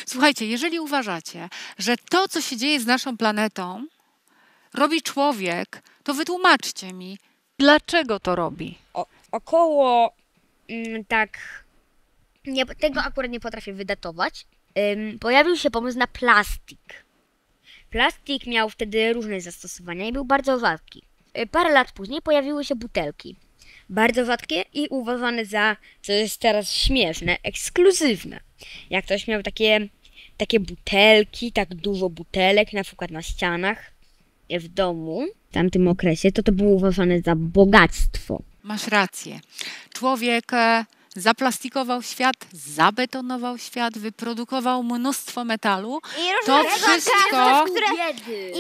Słuchajcie, jeżeli uważacie, że to, co się dzieje z naszą planetą, robi człowiek, to wytłumaczcie mi, dlaczego to robi. Około tak, tego akurat nie potrafię wydatować, pojawił się pomysł na plastik. Plastik miał wtedy różne zastosowania i był bardzo rzadki. Parę lat później pojawiły się butelki. Bardzo rzadkie i uważane za, co jest teraz śmieszne, ekskluzywne. Jak ktoś miał takie butelki, tak dużo butelek, na przykład na ścianach w domu w tamtym okresie, to było uważane za bogactwo. Masz rację. Człowiek zaplastikował świat, zabetonował świat, wyprodukował mnóstwo metalu. To wszystko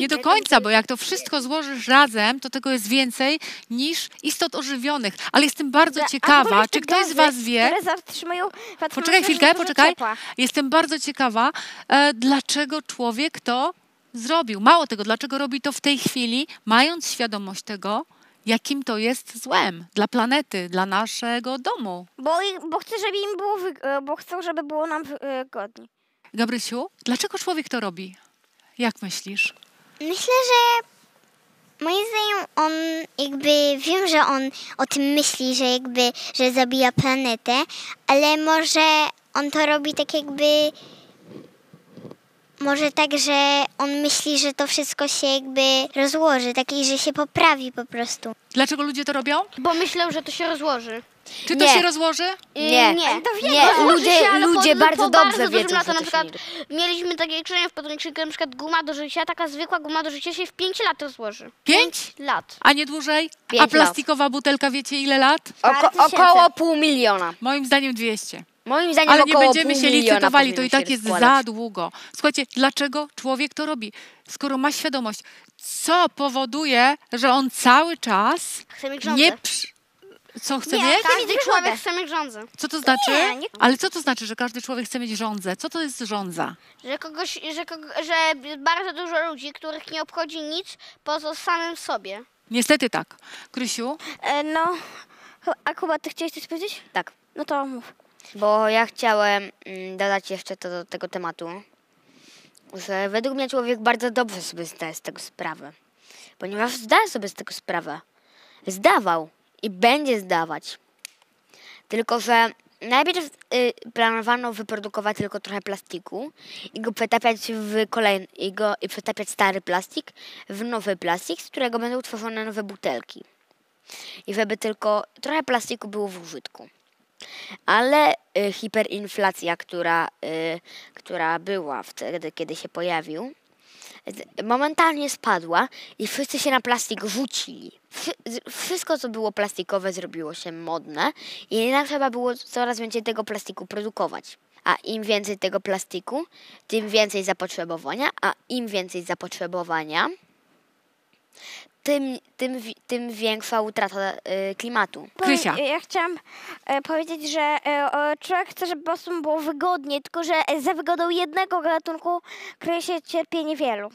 nie do końca, bo jak to wszystko złożysz razem, to tego jest więcej niż istot ożywionych. Ale jestem bardzo ciekawa, czy ktoś z was wie... Poczekaj chwilkę, poczekaj. Jestem bardzo ciekawa, dlaczego człowiek to zrobił. Mało tego, dlaczego robi to w tej chwili, mając świadomość tego, jakim to jest złem dla planety, dla naszego domu. Bo chcę, żeby im było bo chcą, żeby było nam wygodniej. Gabrysiu, dlaczego człowiek to robi? Jak myślisz? Myślę, że moim zdaniem on wiem, że on o tym myśli, że zabija planetę, ale może on to robi tak może tak, że on myśli, że to wszystko się rozłoży, że się poprawi po prostu. Dlaczego ludzie to robią? Bo myślę, że to się rozłoży. Czy to się rozłoży? Nie. Ludzie bardzo dobrze wiedzą, że to na przykład mieliśmy takie krzyżenie w podręczniku, na przykład guma do życia, taka zwykła guma do życia się w 5 lat rozłoży. 5 lat. A nie dłużej? 5 A plastikowa butelka wiecie ile lat? Około 500 000. Moim zdaniem 200. Moim zdaniem Ale nie około będziemy się 500 000 licytowali, to i tak się jest rozkładać. za długo. Słuchajcie, dlaczego człowiek to robi? Skoro ma świadomość, co powoduje, że on cały czas Chce mieć rządzę. Co chce mieć? Każdy człowiek chce mieć rządzę. Co to znaczy? Nie. Ale co to znaczy, że każdy człowiek chce mieć rządzę? Co to jest rządza? Że bardzo dużo ludzi, których nie obchodzi nic poza samym sobie. Niestety tak. Krysiu? A Kuba, ty chciałeś coś powiedzieć? Tak. No to mów. Bo ja chciałem dodać jeszcze to do tego tematu, że według mnie człowiek bardzo dobrze sobie zdaje z tego sprawę. Ponieważ zdaje sobie z tego sprawę. Zdawał i będzie zdawać. Tylko że najpierw planowano wyprodukować tylko trochę plastiku i go przetapiać i przetapiać stary plastik w nowy plastik, z którego będą tworzone nowe butelki. I żeby tylko trochę plastiku było w użytku. Ale hiperinflacja, która była wtedy, kiedy się pojawił, momentalnie spadła i wszyscy się na plastik rzucili. Wszystko, co było plastikowe, zrobiło się modne i jednak trzeba było coraz więcej tego plastiku produkować. A im więcej tego plastiku, tym więcej zapotrzebowania, a im więcej zapotrzebowania, tym większa utrata klimatu. Krysia. Ja chciałam powiedzieć, że człowiek chce, żeby po prostu było wygodnie, tylko że za wygodą jednego gatunku kryje się cierpienie wielu.